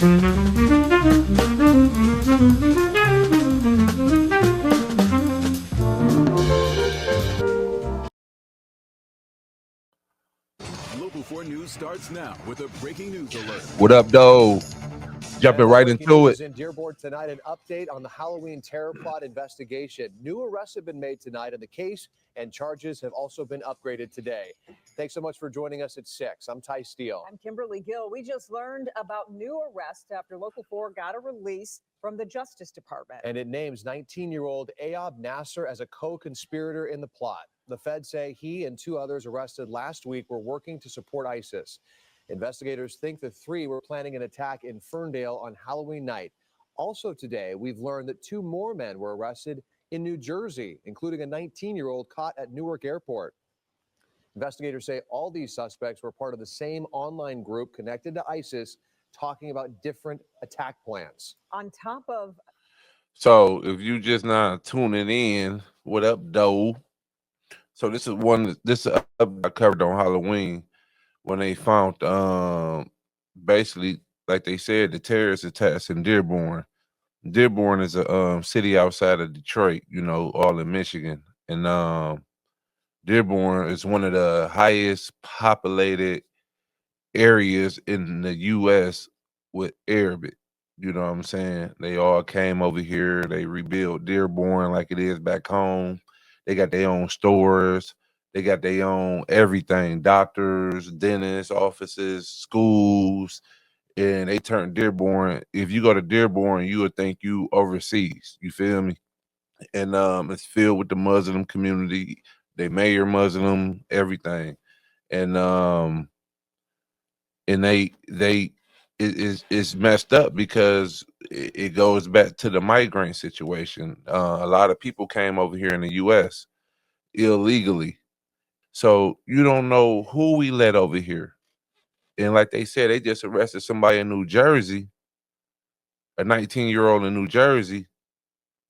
Local 4 News starts now with a breaking news alert. What up, though? Jumping right into it. In Dearborn tonight, an update on the Halloween terror plot investigation. New arrests have been made tonight in the case, and charges have also been upgraded today. Thanks so much for joining us at 6. I'm Ty Steele. I'm Kimberly Gill. We just learned about new arrests after Local 4 got a release from the Justice Department. And it names 19-year-old Ayab Nasser as a co-conspirator in the plot. The feds say he and 2 others arrested last week were working to support ISIS. Investigators think the 3 were planning an attack in Ferndale on Halloween night. Also today, we've learned that 2 more men were arrested in New Jersey, including a 19-year-old caught at Newark Airport. Investigators say all these suspects were part of the same online group connected to ISIS, talking about different attack plans. On top of... So if you just not tuning in, what up, though? So this is I covered on Halloween when they found basically, like they said, the terrorist attacks in Dearborn. Dearborn is a city outside of Detroit, all in Michigan. And Dearborn is one of the highest populated areas in the US with Arabic. You know what I'm saying? They all came over here. They rebuilt Dearborn like it is back home. They got their own stores. They got their own everything, doctors, dentists, offices, schools, and they turned Dearborn. If you go to Dearborn, you would think you overseas. You feel me? And it's filled with the Muslim community. They mayor Muslim, everything. And it's messed up because it goes back to the migrant situation. A lot of people came over here in the US illegally. So you don't know who we let over here. And like they said, they just arrested somebody in New Jersey, a 19-year-old in New Jersey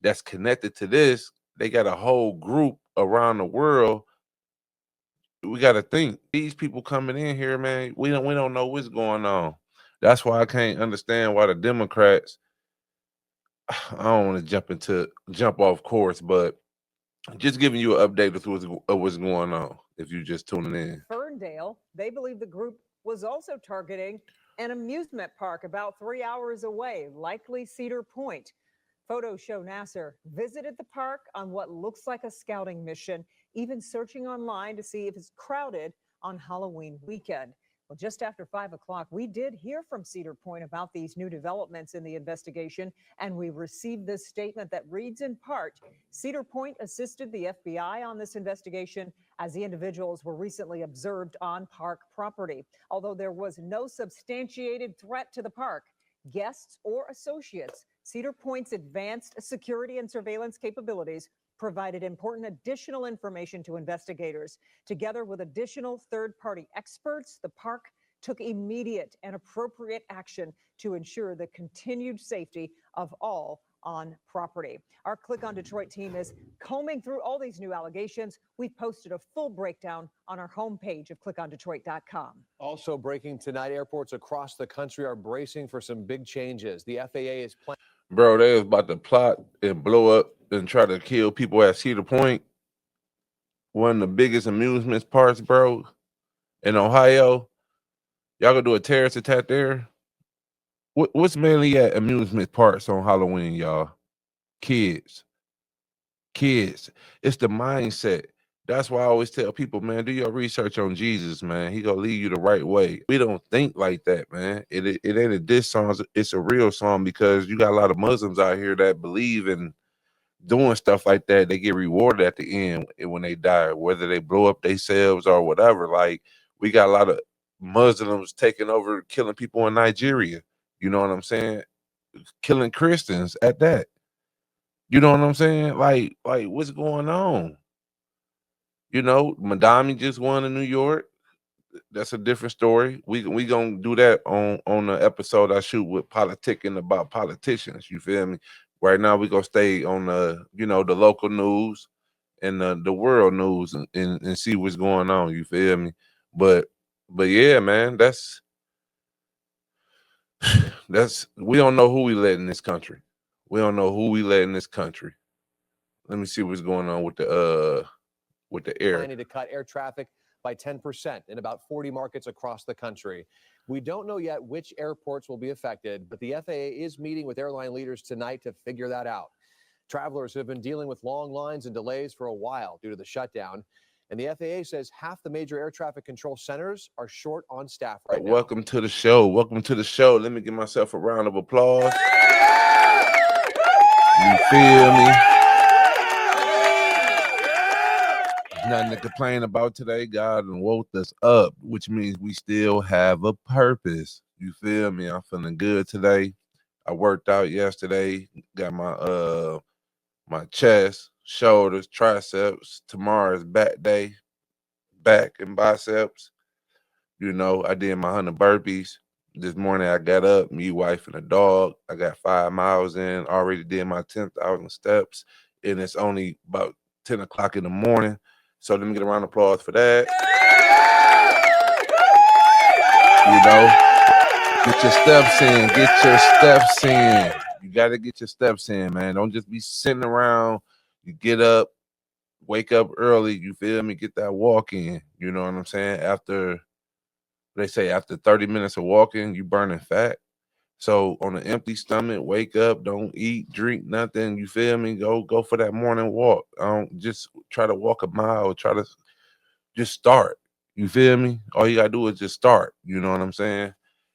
that's connected to this. They got a whole group around the world. We got to think these people coming in here, man. We don't know what's going on. That's why I can't understand why the Democrats. I don't want to jump off course, but just giving you an update of what's going on. If you just tuning in, Ferndale, they believe the group was also targeting an amusement park about 3 hours away, likely Cedar Point. Photos show Nasser visited the park on what looks like a scouting mission, even searching online to see if it's crowded on Halloween weekend. Well, just after 5 o'clock, we did hear from Cedar Point about these new developments in the investigation, and we received this statement that reads in part, Cedar Point assisted the FBI on this investigation as the individuals were recently observed on park property. Although there was no substantiated threat to the park, guests or associates, Cedar Point's advanced security and surveillance capabilities provided important additional information to investigators. Together with additional third-party experts, the park took immediate and appropriate action to ensure the continued safety of all on property. Our Click on Detroit team is combing through all these new allegations. We've posted a full breakdown on our homepage of clickondetroit.com. Also breaking tonight, airports across the country are bracing for some big changes. The FAA is planning. bro, they was about to plot and blow up and try to kill people at Cedar Point. One of the biggest amusement parks, bro, in Ohio. Y'all gonna do a terrorist attack there? What's mainly at amusement parks on Halloween, y'all? Kids. It's the mindset. That's why I always tell people, man, do your research on Jesus, man. He gonna lead you the right way. We don't think like that, man. It ain't a diss song. It's a real song because you got a lot of Muslims out here that believe in doing stuff like that. They get rewarded at the end when they die, whether they blow up themselves or whatever. Like, we got a lot of Muslims taking over, killing people in Nigeria. You know what I'm saying? Killing Christians at that. You know what I'm saying? Like what's going on? Madami just won in New York. That's a different story. We gonna do that on the episode I shoot with politicking about politicians. You feel me? Right now we gonna stay on the the local news and the world news and see what's going on. You feel me? But yeah, man, that's we don't know who we let in this country. We don't know who we let in this country. Let me see what's going on with the air. Planning to cut air traffic by 10% in about 40 markets across the country. We don't know yet which airports will be affected, but the FAA is meeting with airline leaders tonight to figure that out. Travelers have been dealing with long lines and delays for a while due to the shutdown. And the FAA says half the major air traffic control centers are short on staff right now. Welcome to the show. Welcome to the show. Let me give myself a round of applause. You feel me? Nothing to complain about today. God woke us up, which means we still have a purpose. You feel me? I'm feeling good today. I worked out yesterday. Got my chest, shoulders, triceps. Tomorrow's back day, back and biceps. You know, I did my 100 burpees. This morning I got up, me, wife, and a dog. I got 5 miles in, already did my 10,000 steps, and it's only about 10 o'clock in the morning. So let me get a round of applause for that. You know, get your steps in, get your steps in. You got to get your steps in, man. Don't just be sitting around. You get up, wake up early, you feel me? Get that walk in. You know what I'm saying? They say after 30 minutes of walking, you burning fat. So on an empty stomach, wake up, don't eat, drink nothing. You feel me? Go for that morning walk. Just try to walk a mile. Try to just start. You feel me? All you gotta do is just start. You know what I'm saying?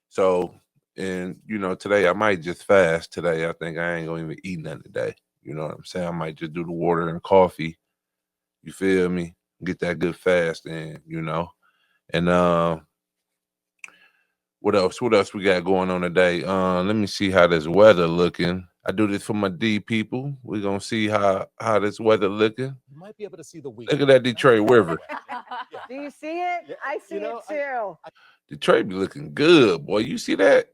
So, and you know, today I might just fast. Today I think I ain't gonna even eat nothing today. You know what I'm saying? I might just do the water and coffee. You feel me? Get that good fast in. You know, and what else? What else we got going on today? Let me see how this weather looking. I do this for my D people. We're gonna see how this weather looking. You might be able to see the week. Look at that Detroit River. Do you see it? I see it too. Detroit be looking good, boy. You see that?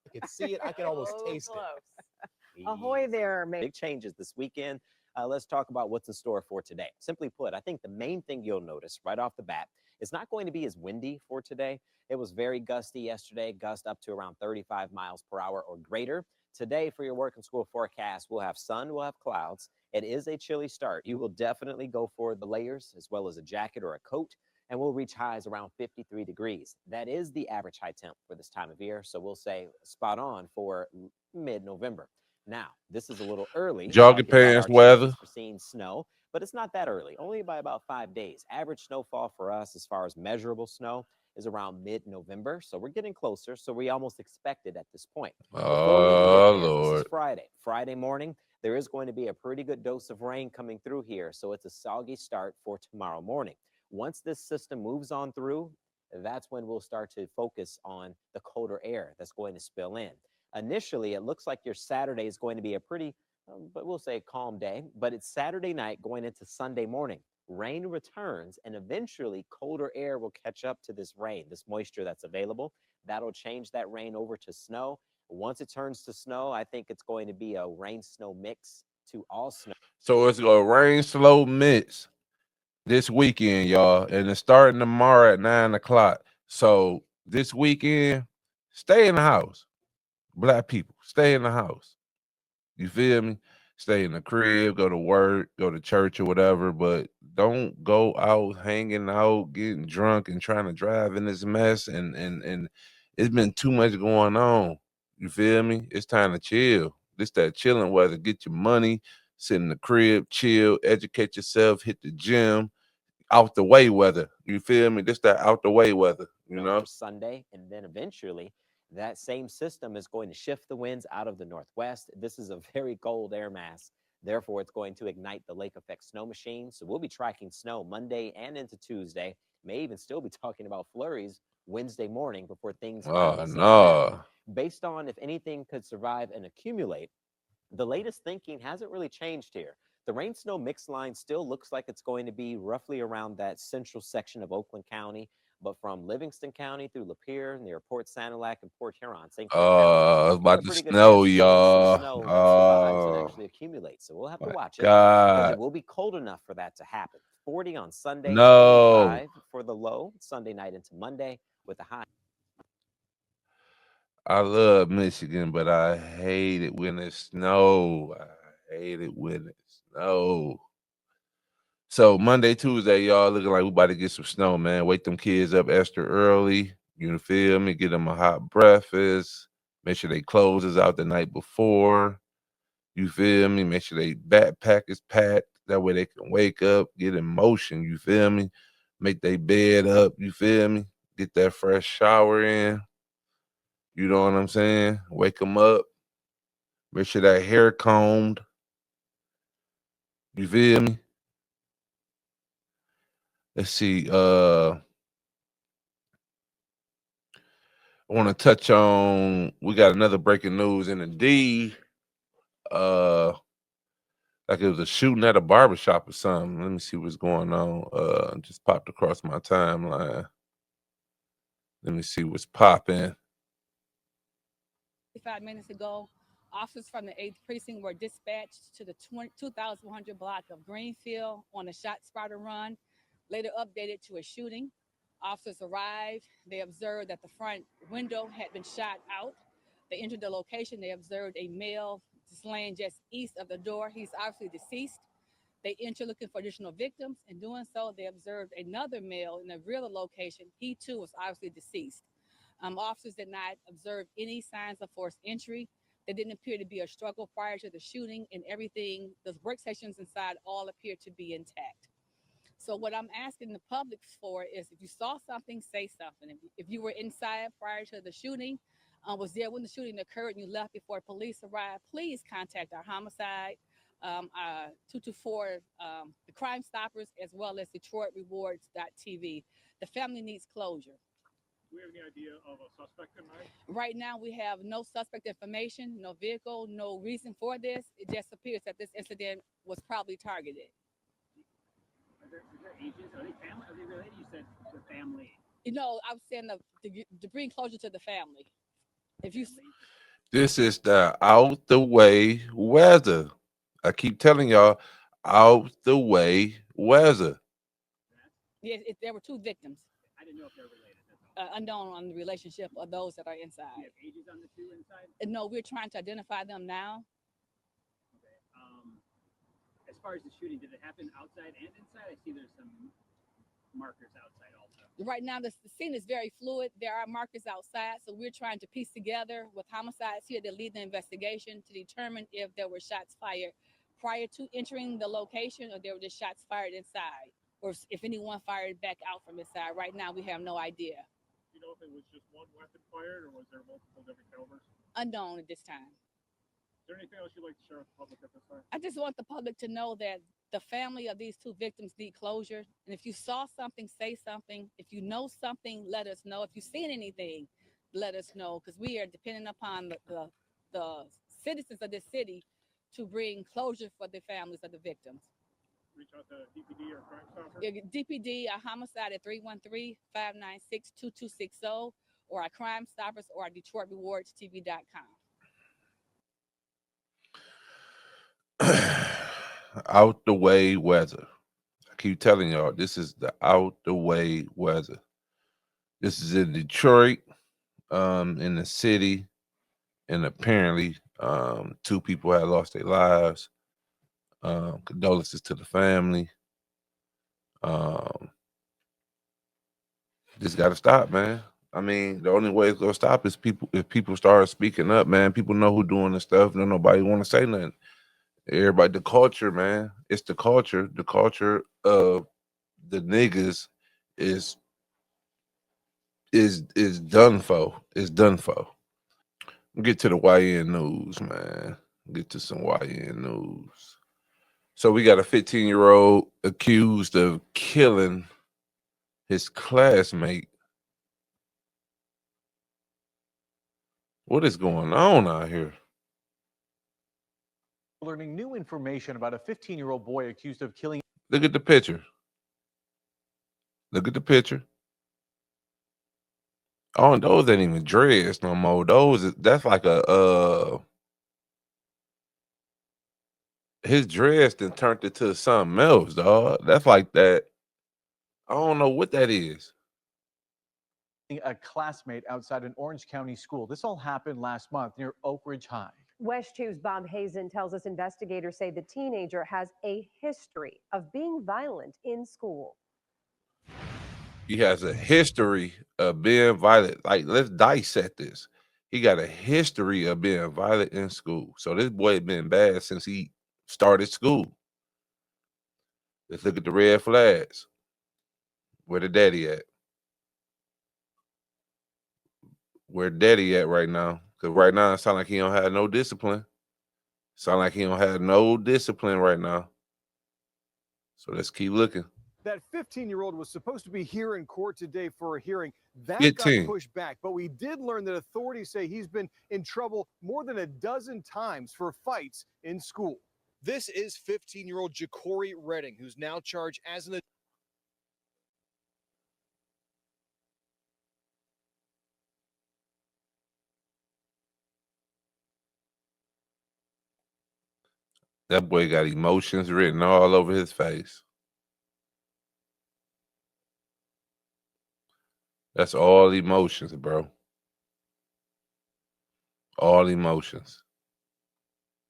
I can see it. I can almost taste it. Ahoy there, mate. Big changes this weekend. Let's talk about what's in store for today. Simply put, I think the main thing you'll notice right off the bat, it's not going to be as windy for today. It was very gusty yesterday, gust up to around 35 miles per hour or greater. Today, for your work and school forecast, we'll have sun, we'll have clouds. It is a chilly start. You will definitely go for the layers as well as a jacket or a coat, and we'll reach highs around 53 degrees. That is the average high temp for this time of year, so we'll say spot on for mid-November. Now, this is a little early. Jogging pants weather. For seeing snow, but it's not that early, only by about 5 days. Average snowfall for us as far as measurable snow is around mid-November, so we're getting closer, so we almost expect it at this point. Oh, Lord. This is Friday morning. There is going to be a pretty good dose of rain coming through here, so it's a soggy start for tomorrow morning. Once this system moves on through, that's when we'll start to focus on the colder air that's going to spill in. Initially, it looks like your Saturday is going to be a pretty, but we'll say calm day, but it's Saturday night going into Sunday morning. Rain returns, and eventually colder air will catch up to this rain, this moisture that's available. That'll change that rain over to snow. Once it turns to snow, I think it's going to be a rain-snow mix to all snow. So it's gonna rain slow mix this weekend, y'all, and it's starting tomorrow at 9 o'clock. So this weekend, stay in the house. Black people, stay in the house. You feel me? Stay in the crib, go to work, go to church or whatever, but don't go out hanging out, getting drunk and trying to drive in this mess. And it's been too much going on. You feel me? It's time to chill. This that chilling weather. Get your money, sit in the crib, chill, educate yourself, hit the gym, out the way weather. You feel me? This that out the way weather, you know? Sunday, and then eventually that same system is going to shift the winds out of the northwest. This is a very cold air mass. Therefore, it's going to ignite the lake effect snow machine. So we'll be tracking snow Monday and into Tuesday. May even still be talking about flurries Wednesday morning before things settle down. Based on if anything could survive and accumulate, the latest thinking hasn't really changed here. The rain-snow mix line still looks like it's going to be roughly around that central section of Oakland County, but from Livingston County through Lapeer, near Port Sanilac and Port Huron, St. Clair it's about to snow, y'all. survives and actually accumulates. So we'll have to watch it because it will be cold enough for that to happen. 40 on Sunday, 25 for the low Sunday night into Monday with a high. I love Michigan, but I hate it when it snow. I hate it when it snow. So Monday, Tuesday, y'all looking like we about to get some snow, man. Wake them kids up extra early. You feel me? Get them a hot breakfast. Make sure they clothes is out the night before. You feel me? Make sure they backpack is packed. That way they can wake up, get in motion. You feel me? Make their bed up. You feel me? Get that fresh shower in. You know what I'm saying? Wake them up. Make sure that hair combed. You feel me? Let's see. I want to touch on. We got another breaking news in the D. Like it was a shooting at a barbershop or something. Let me see what's going on. Just popped across my timeline. Let me see what's popping. 5 minutes ago, officers from the 8th Precinct were dispatched to the 2100 block of Greenfield on a shot spotter run, later updated to a shooting. Officers arrived. They observed that the front window had been shot out. They entered the location. They observed a male laying just east of the door. He's obviously deceased. They entered looking for additional victims. In doing so, they observed another male in a rear location. He too was obviously deceased. Officers did not observe any signs of forced entry. There didn't appear to be a struggle prior to the shooting, and everything, the workstations inside all appear to be intact. So what I'm asking the public for is, if you saw something, say something. If you were inside prior to the shooting, was there when the shooting occurred and you left before police arrived, please contact our homicide, 224, the Crime Stoppers, as well as DetroitRewards.tv. The family needs closure. Do we have any idea of a suspect in mind? Right now, we have no suspect information, no vehicle, no reason for this. It just appears that this incident was probably targeted. Is there agents? Are they family? Are they related? You said the family. You know, I was saying to bring closure to the family. If you, This is the out the way weather. I keep telling y'all, out the way weather. yes, there were two victims, I didn't know if they're related. That's all. unknown on the relationship of those that are Do you inside. have ages on the two inside? No, we're trying to identify them now. Okay. As far as the shooting, did it happen outside and inside? I see there's some markers outside also. Right now, the scene is very fluid. There are markers outside, so we're trying to piece together with homicides here to lead the investigation to determine if there were shots fired prior to entering the location, or there were just shots fired inside, or if anyone fired back out from inside. Right now, we have no idea. Do you know if it was just one weapon fired or was there multiple different calibers? Unknown at this time. Is there anything else you'd like to share with the public at this time? I just want the public to know that the family of these two victims need closure. And if you saw something, say something. If you know something, let us know. If you've seen anything, let us know, because we are depending upon the citizens of this city to bring closure for the families of the victims. Reach out to DPD or Crime Stopper. DPD, our homicide at 313-596-2260, or our Crime Stoppers, or our DetroitRewardsTV.com. Out the way weather. I keep telling y'all, this is the out the way weather. This is in Detroit, in the city, and apparently, two people had lost their lives. Condolences to the family. This got to stop, man. I mean, the only way it's gonna stop is if people start speaking up, man. People know who doing the stuff. No, nobody want to say nothing. Everybody, the culture, man. It's the culture. The culture of the niggas is done for. It's done for. Get to the YN news, man. Get to some YN news. So we got a 15-year-old accused of killing his classmate. What is going on out here? Learning new information about a 15-year-old boy accused of killing. Look at the picture. Look at the picture. Oh, and those ain't even dreads no more. That's like a his dress then turned it to something else, dog. That's like that. I don't know what that is. A classmate outside an Orange County school. This all happened last month near Oak Ridge High. West 2's Bob Hazen tells us investigators say the teenager has a history of being violent in school. He has a history of being violent. Like, let's dissect this. He got a history of being violent in school. So this boy been bad since he started school. Let's look at the red flags. Where the daddy at? Where daddy at right now? Because right now it sound like he don't have no discipline. Sound like he don't have no discipline right now. So let's keep looking. That 15-year-old was supposed to be here in court today for a hearing. That 15. got pushed back, but we did learn that authorities say he's been in trouble more than a dozen times for fights in school. This is 15-year-old Ja'Cory Redding, who's now charged as an That boy got emotions written all over his face. That's all emotions, bro. All emotions.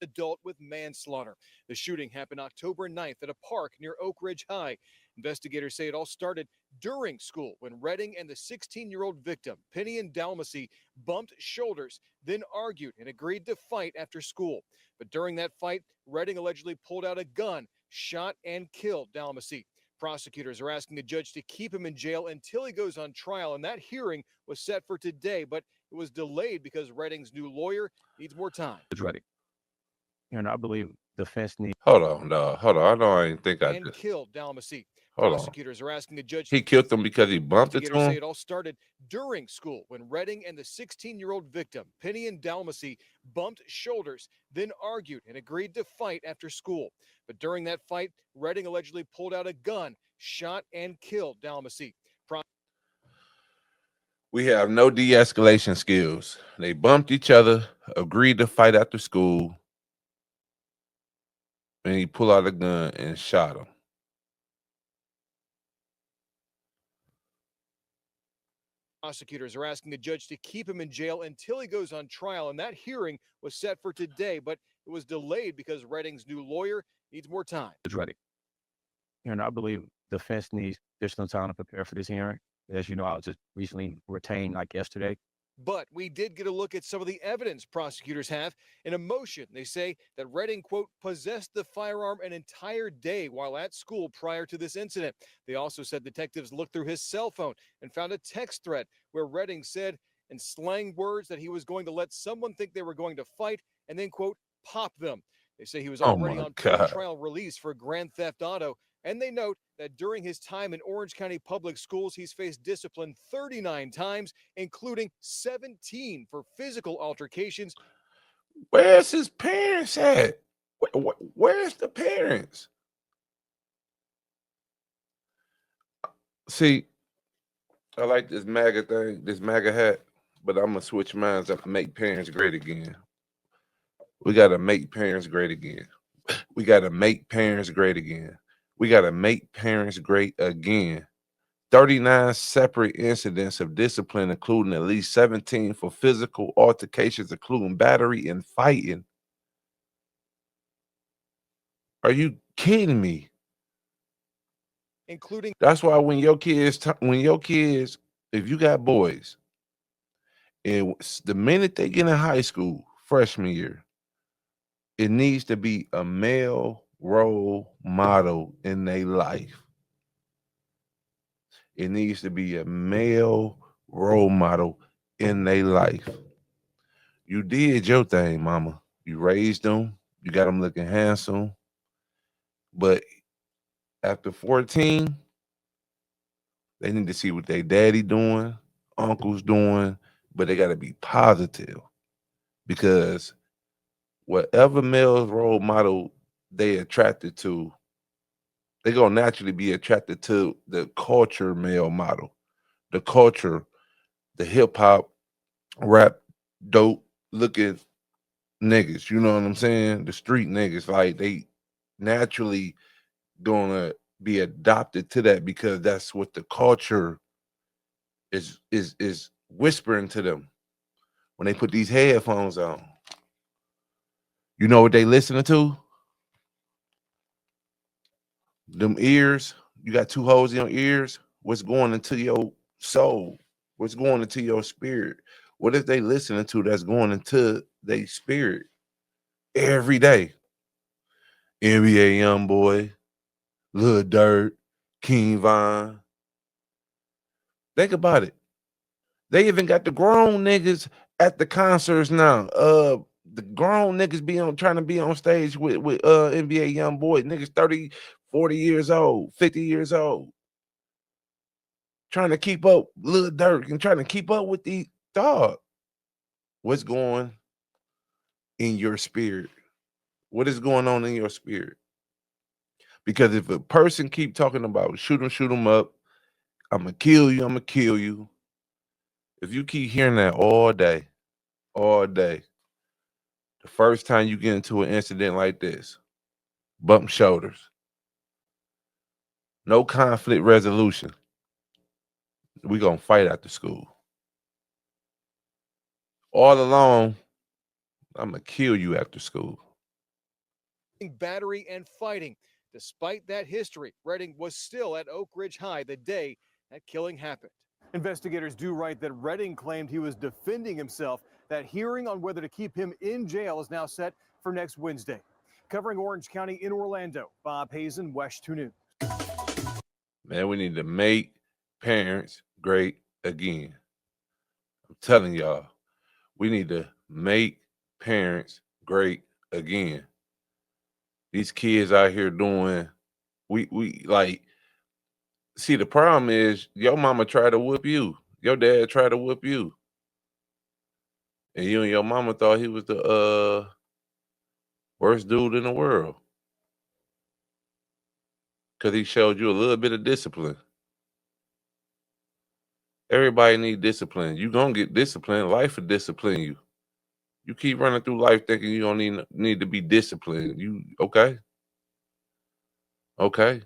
adult with manslaughter. The shooting happened October 9th at a park near Oak Ridge High. Investigators say it all started during school when Redding and the 16-year-old victim, Penny Dalmacy, bumped shoulders, then argued and agreed to fight after school. But during that fight, Redding allegedly pulled out a gun, shot and killed Dalmacy. Prosecutors are asking a judge to keep him in jail until he goes on trial, and that hearing was set for today, but it was delayed because Redding's new lawyer needs more time. It's ready. And I believe defense needs. Hold on, dog. Hold on. I know I ain't think I And did. killed Dalmacy. Hold on. Prosecutors are asking a judge. He killed him because he bumped it to Investigators say him? it all started during school when Redding and the 16-year-old victim, Penny Dalmacy, bumped shoulders, then argued and agreed to fight after school. But during that fight, Redding allegedly pulled out a gun, shot and killed Dalmacy. We have no de-escalation skills. They bumped each other, agreed to fight after school, and he pulled out a gun and shot him. Prosecutors are asking the judge to keep him in jail until he goes on trial, and that hearing was set for today, but it was delayed because Redding's new lawyer needs more time. It's ready. And I believe defense needs additional time to prepare for this hearing. As you know, I was just recently retained like yesterday. But we did get a look at some of the evidence prosecutors have. In a motion, they say that Redding, quote, possessed the firearm an entire day while at school prior to this incident. They also said detectives looked through his cell phone and found a text thread where Redding said in slang words that he was going to let someone think they were going to fight and then, quote, pop them. They say he was already on pre-trial release for grand theft auto. And they note that during his time in Orange County Public Schools, he's faced discipline 39 times, including 17 for physical altercations. Where's his parents at? Where's the parents? See, I like this MAGA thing, this MAGA hat, but I'm going to switch minds up and make parents great again. We got to make parents great again. We got to make parents great again. We got to make parents great again. 39 separate incidents of discipline, including at least 17 for physical altercations, including battery and fighting. Are you kidding me? Including. That's why when your kids, if you got boys, and the minute they get in high school, freshman year, it needs to be a male role model in their life. It needs to be a male role model in their life. You did your thing, mama. You raised them. You got them looking handsome. But after 14, they need to see what their daddy doing, uncle's doing, but they got to be positive. Because whatever male role model they attracted to, they're going to naturally be attracted to the culture male model, the culture, the hip hop, rap, dope looking niggas. You know what I'm saying? The street niggas, like they naturally going to be adopted to that because that's what the culture is whispering to them when they put these headphones on. You know what they listening to? Them ears. You got two holes in your ears. What's going into your soul? What's going into your spirit? What is they listening to that's going into their spirit every day? NBA Youngboy, Lil Durk, King Von. Think about it. They even got the grown niggas at the concerts now. The grown niggas trying to be on stage with NBA Youngboy. Niggas 30, 40 years old, 50 years old. Trying to keep up Lil Durk and trying to keep up with these dog. What's going in your spirit? What is going on in your spirit? Because if a person keep talking about shoot 'em up, I'ma kill you, I'ma kill you. If you keep hearing that all day, the first time you get into an incident like this, bump shoulders, no conflict resolution, we gonna fight after school. All along, I'ma kill you after school. Battery and fighting. Despite that history, Redding was still at Oak Ridge High the day that killing happened. Investigators do write that Redding claimed he was defending himself. That hearing on whether to keep him in jail is now set for next Wednesday. Covering Orange County in Orlando, Bob Hazen, West 2 News. Man, we need to make parents great again. I'm telling y'all, we need to make parents great again. These kids out here doing, we like, see, the problem is your mama tried to whoop you. Your dad tried to whoop you. And you and your mama thought he was the worst dude in the world. Because he showed you a little bit of discipline. Everybody need discipline. You gonna get disciplined. Life will discipline you. You keep running through life thinking you don't need to be disciplined. You okay? Okay.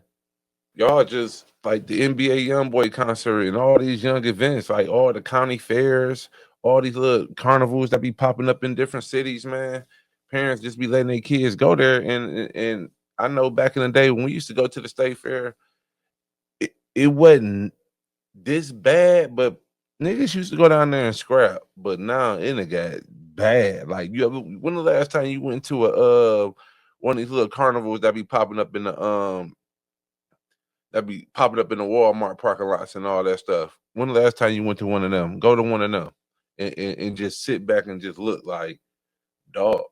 Y'all just like the NBA Youngboy concert and all these young events, like all the county fairs, all these little carnivals that be popping up in different cities, man. Parents just be letting their kids go there. And I know back in the day when we used to go to the state fair, it wasn't this bad, but niggas used to go down there and scrap. But now it got bad. Like when the last time you went to a one of these little carnivals that be popping up in the Walmart parking lots and all that stuff? When the last time you went to one of them? Go to one of them and just sit back and just look like, dog.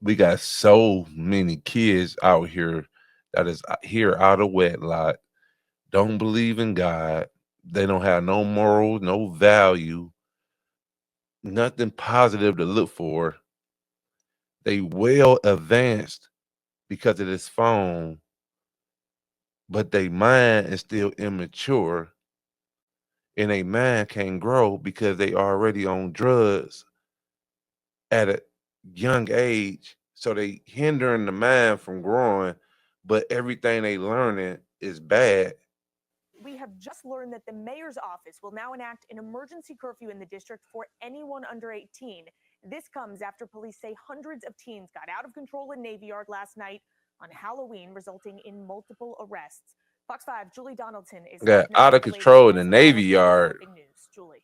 We got so many kids out here that is here out of wedlock, don't believe in God. They don't have no morals, no value, nothing positive to look for. They well advanced because of this phone, but their mind is still immature, and their mind can't grow because they already on drugs at a young age. So they hindering the mind from growing, but everything they learning is bad. We have just learned that the mayor's office will now enact an emergency curfew in the district for anyone under 18. This comes after police say hundreds of teens got out of control in Navy Yard last night on Halloween, resulting in multiple arrests. Fox 5, Julie Donaldson is Got out of control in the Navy Yard. News. Julie.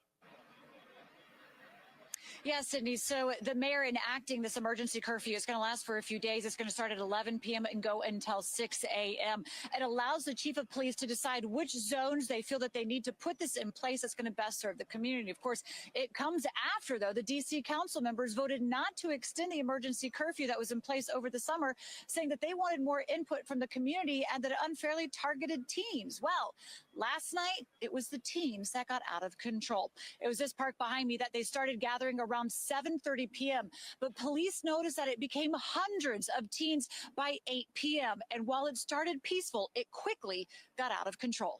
Yeah, Sydney. So the mayor enacting this emergency curfew is going to last for a few days. It's going to start at 11 p.m. and go until 6 a.m. It allows the chief of police to decide which zones they feel that they need to put this in place that's going to best serve the community. Of course, it comes after, though, the D.C. council members voted not to extend the emergency curfew that was in place over the summer, saying that they wanted more input from the community and that it unfairly targeted teens. Well, last night, it was the teens that got out of control. It was this park behind me that they started gathering around 7:30 p.m. But police noticed that it became hundreds of teens by 8 p.m. And while it started peaceful, it quickly got out of control.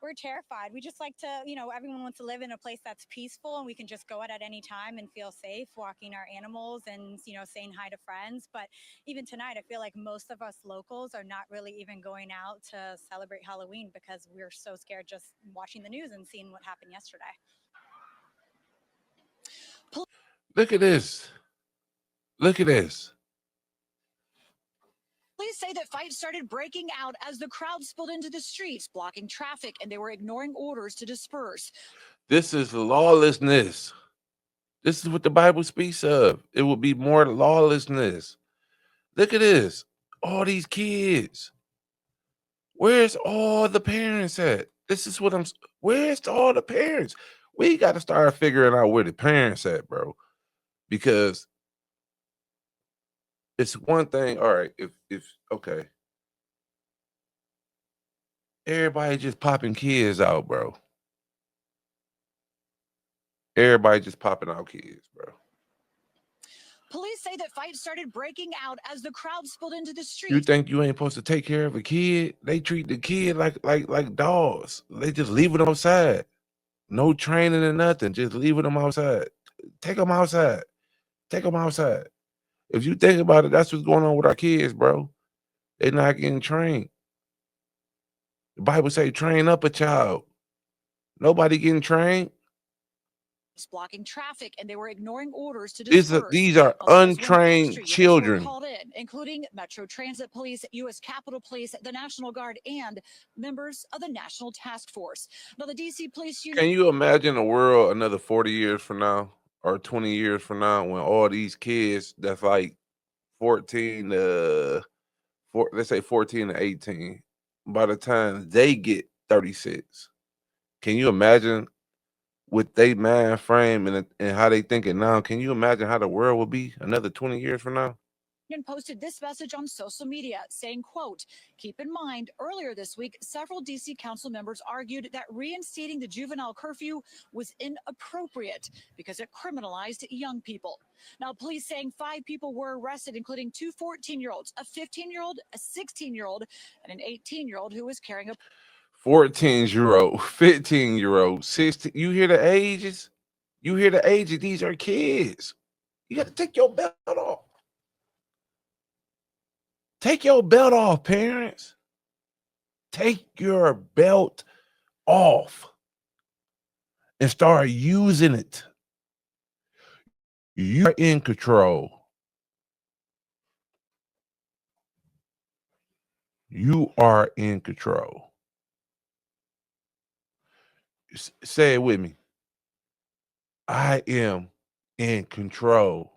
We're terrified. We just like to, everyone wants to live in a place that's peaceful and we can just go out at any time and feel safe walking our animals and, saying hi to friends. But even tonight, I feel like most of us locals are not really even going out to celebrate Halloween because we're so scared just watching the news and seeing what happened yesterday. Look at this. Look at this. Police say that fights started breaking out as the crowd spilled into the streets, blocking traffic, and they were ignoring orders to disperse. This is lawlessness. This is what the Bible speaks of. It will be more lawlessness. Look at this. All these kids. Where's all the parents at? This is what where's all the parents? We got to start figuring out where the parents at, bro. Because it's one thing, all right, if okay. Everybody just popping kids out, bro. Everybody just popping out kids, bro. Police say that fights started breaking out as the crowd spilled into the streets. You think you ain't supposed to take care of a kid? They treat the kid like dogs. They just leave them outside. No training or nothing. Just leaving them outside. Take them outside. Take them outside. If you think about it, that's what's going on with our kids, bro. They're not getting trained. The Bible say train up a child. Nobody getting trained. Blocking traffic, and they were ignoring orders to disperse. These are untrained children. Were called in, including Metro Transit Police, U.S. Capitol Police, the National Guard, and members of the National Task Force. Now, the D.C. Police Unit. Can you imagine a world another 40 years from now or 20 years from now when all these kids that's like 14 to let's say 14 to 18, by the time they get 36, can you imagine with they mind frame and how they thinking now? Can you imagine how the world will be another 20 years from now? And posted this message on social media saying, quote, keep in mind, earlier this week, several D.C. council members argued that reinstating the juvenile curfew was inappropriate because it criminalized young people. Now, police saying 5 people were arrested, including 2 14-year-olds, a 15-year-old, a 16-year-old, and an 18-year-old who was carrying a 14-year-old, 15-year-old, 16. You hear the ages? You hear the ages? These are kids. You got to take your belt off. Take your belt off, parents. Take your belt off and start using it. You are in control. You are in control. Say it with me. I am in control.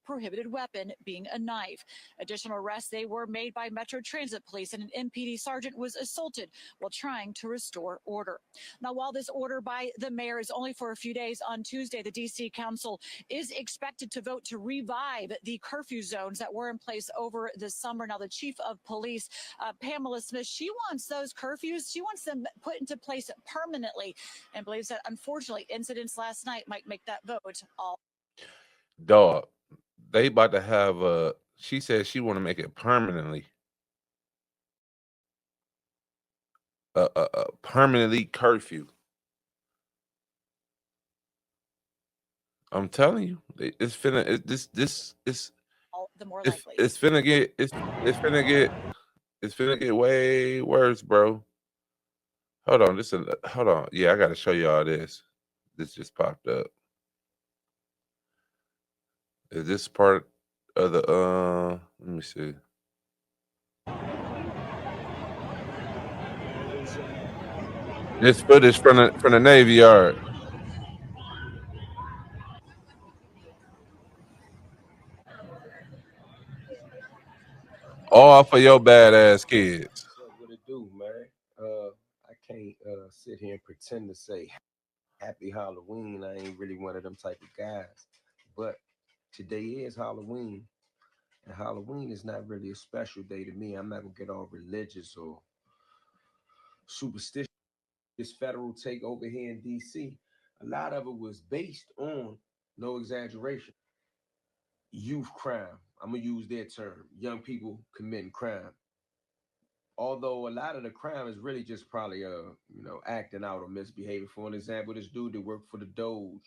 prohibited weapon being a knife. Additional arrests, they were made by Metro Transit Police, and an MPD sergeant was assaulted while trying to restore order. Now, while this order by the mayor is only for a few days, on Tuesday, the D.C. Council is expected to vote to revive the curfew zones that were in place over the summer. Now, the chief of police, Pamela Smith, she wants those curfews, she wants them put into place permanently, and believes that, unfortunately, incidents last night might make that vote all. Dog, they about to have she said she want to make it permanently. Permanently curfew. I'm telling you, it's finna. The more it's likely. it's finna get it's finna get way worse, bro. Hold on, hold on. Yeah, I gotta show y'all this. This just popped up. Is this part of the let me see. This footage from the Navy Yard. All for your badass kids. What it do, man? I can't sit here and pretend to say happy Halloween. I ain't really one of them type of guys. But today is Halloween, and Halloween is not really a special day to me. I'm not gonna get all religious or superstitious. This federal takeover here in DC, a lot of it was based on, no exaggeration, youth crime. I'm gonna use their term, young people committing crime. Although a lot of the crime is really just probably acting out or misbehaving. For an example, this dude that worked for the Doge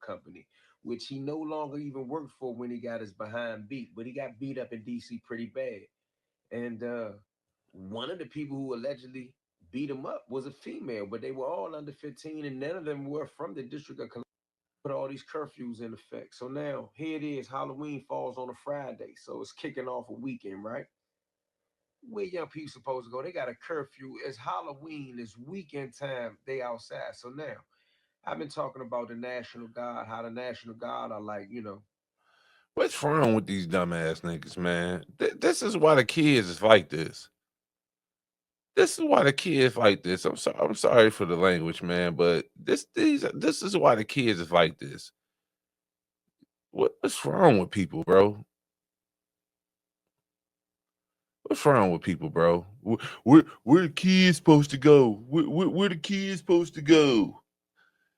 company, which he no longer even worked for when he got his behind beat, but he got beat up in DC pretty bad. And one of the people who allegedly beat him up was a female, but they were all under 15, and none of them were from the District of Columbia. Put all these curfews in effect. So now here it is. Halloween falls on a Friday, so it's kicking off a weekend, right? Where young people supposed to go? They got a curfew. It's Halloween. It's weekend time. They outside. So now I've been talking about the National Guard, how the National Guard are like, What's wrong with these dumbass niggas, man? This is why the kids is like this. This is why the kids like this. I'm sorry for the language, man, but this is why the kids is like this. What's wrong with people, bro? What's wrong with people, bro? Where the kids supposed to go? Where the kids supposed to go?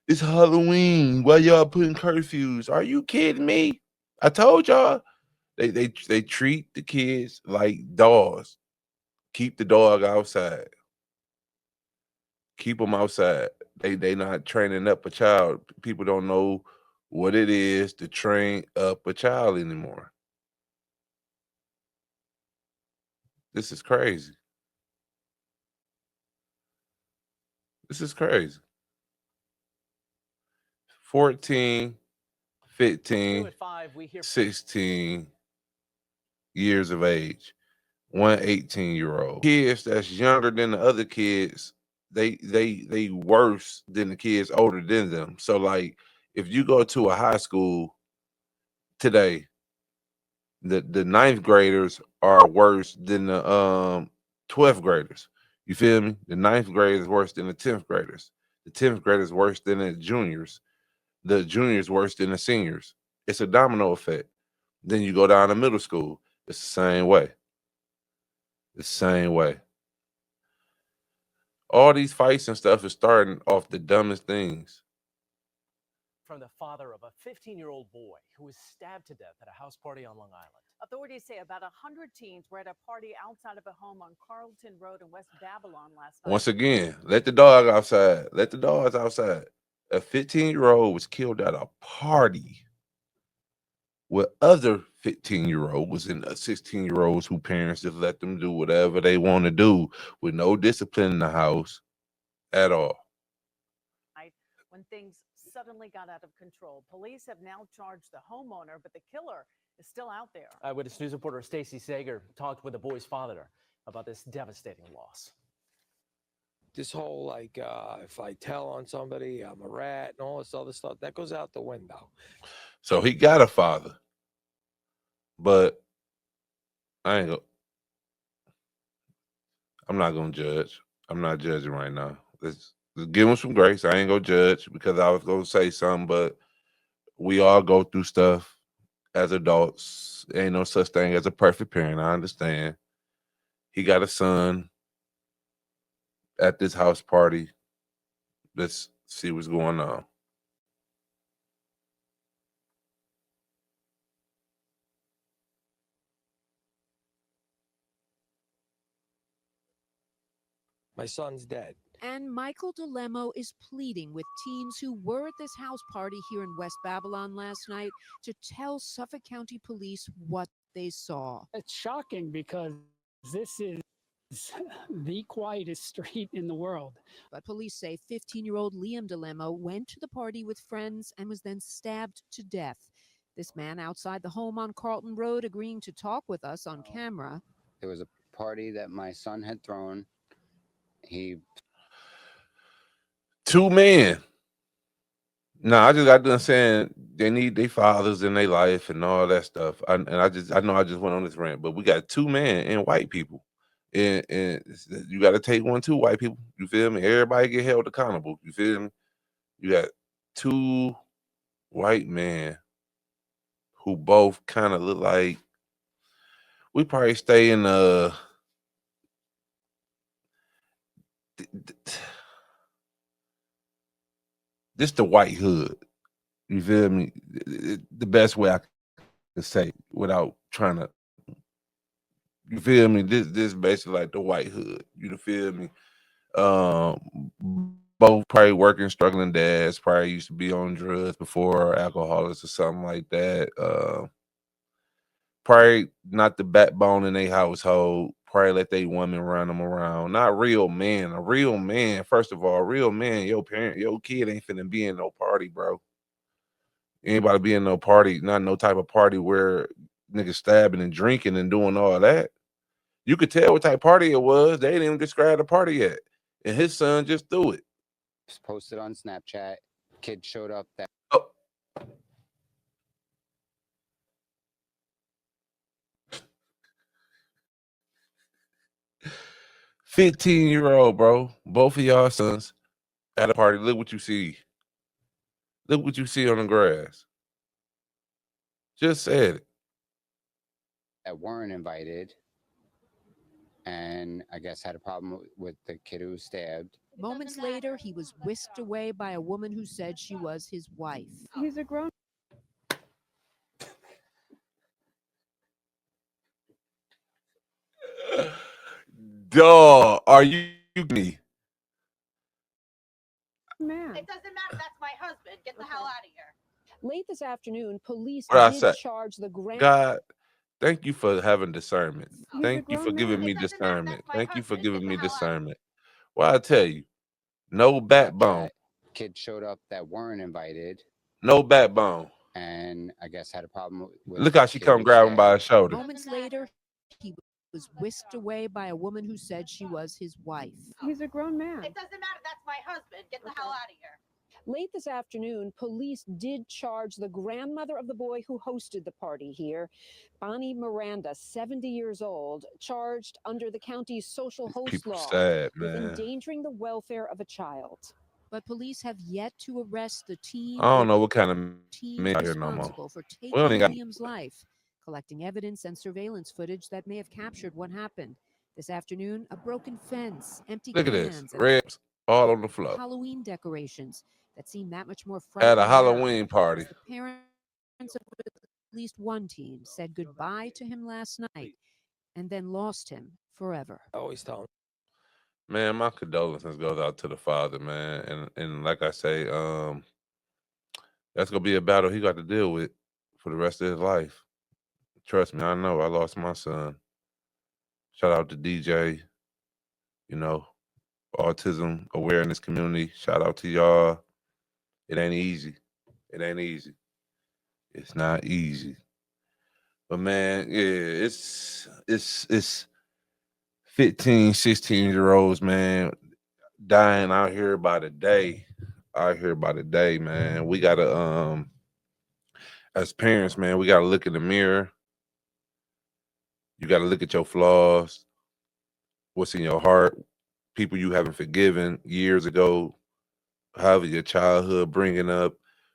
It's Halloween. Why y'all putting curfews? Are you kidding me? I told y'all they treat the kids like dogs. Keep the dog outside. Keep them outside. They not training up a child. People don't know what it is to train up a child anymore. This is crazy. This is crazy. 14, 15, 16 years of age. One 18-year-old. Kids that's younger than the other kids, they worse than the kids older than them. So like if you go to a high school today, the ninth graders are worse than the 12th graders. You feel me? The ninth grade is worse than the 10th graders. The 10th graders worse than the juniors. The juniors worse than the seniors. It's a domino effect. Then you go down to middle school. It's the same way. The same way. All these fights and stuff is starting off the dumbest things. From the father of a 15-year-old boy who was stabbed to death at a house party on Long Island. Authorities say about 100 teens were at a party outside of a home on Carlton Road in West Babylon last night. Once again, let the dog outside. Let the dogs outside. A 15-year-old was killed at a party with other 15-year-olds and 16-year-olds who parents just let them do whatever they want to do with no discipline in the house at all. When things suddenly got out of control, police have now charged the homeowner, but the killer is still out there. Eyewitness News reporter Stacey Sager talked with the boy's father about this devastating loss. This whole if I tell on somebody, I'm a rat and all this other stuff, that goes out the window. So he got a father, but I'm not gonna judge. I'm not judging right now. Let's give him some grace. I ain't gonna judge because I was gonna say something, but we all go through stuff as adults. Ain't no such thing as a perfect parent. I understand. He got a son at this house party. Let's see what's going on. My son's dead. And Michael DeLemo is pleading with teens who were at this house party here in West Babylon last night to tell Suffolk County Police what they saw. It's shocking because this is the quietest street in the world. But police say 15-year-old Liam DeLemo went to the party with friends and was then stabbed to death. This man outside the home on Carlton Road agreeing to talk with us on camera. There was a party that my son had thrown. Two men. No, I just got done saying they need their fathers in their life and all that stuff. I know I just went on this rant, but we got two men and white people. And you got to take one, two white people. You feel me? Everybody get held accountable. You feel me? You got two white men who both kind of look like we probably stay in this the white hood. You feel me? The best way I can say without trying to You feel me? This basically like the white hood. You feel me? Both probably working, struggling dads. Probably used to be on drugs before, or alcoholics or something like that. Probably not the backbone in their household. Probably let they woman run them around. Not real men. A real man, first of all, a real man. Your parent, your kid ain't finna be in no party, bro. Anybody be in no party, not no type of party where niggas stabbing and drinking and doing all that. You could tell what type of party it was. They didn't even describe the party yet. And his son just threw it. Posted on Snapchat. Kid showed up that. 15-year-old, bro. Both of y'all sons at a party. Look what you see. Look what you see on the grass. Just said it. That weren't invited, and I guess had a problem with the kid who was stabbed. Moments later, he was whisked away by a woman who said she was his wife. He's a grown. Dog, are you me? Man. It doesn't matter. That's my husband. Get the hell out of here. Late this afternoon, police What I did say? charge the grand. God, thank you for having discernment. He's a Thank you for grown giving man. me It doesn't matter. discernment. That's my Thank you for husband. giving Get me the hell out of here. discernment. Well, I tell you, no backbone. Kid showed up that weren't invited, No backbone. and I guess had a problem with. Look how she kid come who grab him stabbed. by his shoulder. Moments later, he was whisked away by a woman who said she was his wife. He's a grown man. It doesn't matter. That's my husband. Get the hell out of here. Late this afternoon, police did charge the grandmother of the boy who hosted the party here, Bonnie Miranda, 70 years old, charged under the county's social host People law sad, with man. endangering the welfare of a child. But police have yet to arrest the teen I don't or know what kind of teens men out here no more. responsible for We taking don't even got. Liam's life, collecting evidence and surveillance footage that may have captured what happened. This afternoon, a broken fence, empty Look at cans, this. and Ribs all on the floor. Halloween decorations that seem that much more At frightening a now, Halloween party. as the parents of at least one teen said goodbye to him last night and then lost him forever. I always tell him. Man, my condolences goes out to the father, man. And like I say, that's gonna be a battle he got to deal with for the rest of his life. Trust me, I know. I lost my son. Shout out to DJ, you know, autism awareness community. Shout out to y'all. It ain't easy. It ain't easy. It's not easy. But man, yeah, it's 15, 16-year-olds, man, dying out here by the day. Out here by the day, man. We gotta as parents, man, we gotta look in the mirror. You gotta look at your flaws, what's in your heart, people you haven't forgiven years ago, however your childhood bringing up,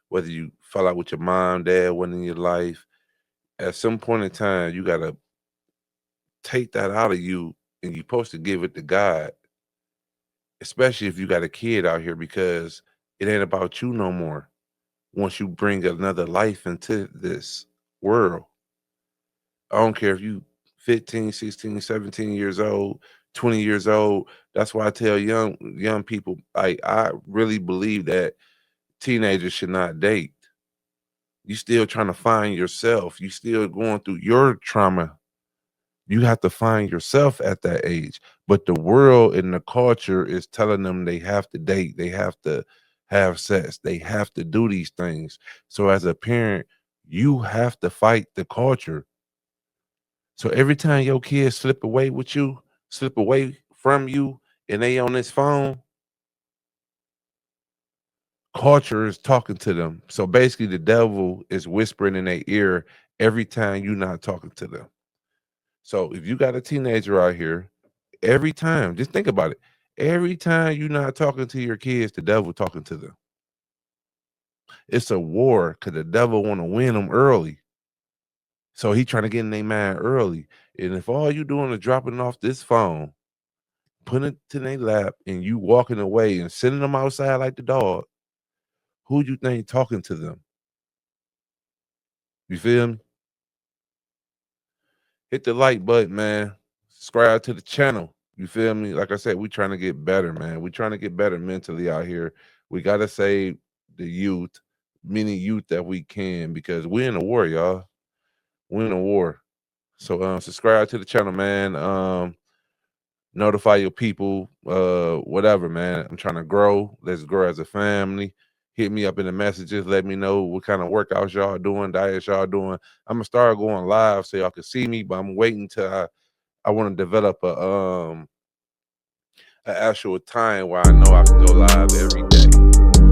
whether you fell out with your mom, dad, wasn't in your life. At some point in time, you gotta take that out of you and you're supposed to give it to God, especially if you got a kid out here, because it ain't about you no more. Once you bring another life into this world, I don't care if you 15, 16, 17 years old, 20 years old. That's why I tell young people, I really believe that teenagers should not date. You still trying to find yourself. You still going through your trauma. You have to find yourself at that age. But the world and the culture is telling them they have to date, they have to have sex, they have to do these things. So as a parent, you have to fight the culture. So every time your kids slip away with you, slip away from you, and they on this phone, culture is talking to them. So basically, the devil is whispering in their ear every time you're not talking to them. So if you got a teenager out here, every time, just think about it. Every time you're not talking to your kids, the devil talking to them. It's a war because the devil want to win them early. So he trying to get in their mind early. And if all you doing is dropping off this phone, putting it to their lap, and you walking away and sending them outside like the dog, who you think talking to them? You feel me? Hit the like button, man. subscribe to the channel. You feel me? Like I said, we trying to get better, man. We trying to get better mentally out here. We gotta save the youth, many youth that we can, because we're in a war, y'all. We're in a war. So subscribe to the channel, man. Notify your people, whatever, man. I'm trying to grow. Let's grow as a family. Hit me up in the messages. Let me know what kind of workouts y'all doing, diets y'all doing. I'm gonna start going live so y'all can see me, but I'm waiting till I want to develop an actual time where I know I can go live every day.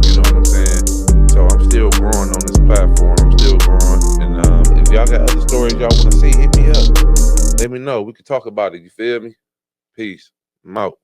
You know what I'm saying? So I'm still growing on this platform. I'm still growing. And if y'all got other stories y'all want to see, hit me up. Let me know. We can talk about it. You feel me? Peace. I'm out.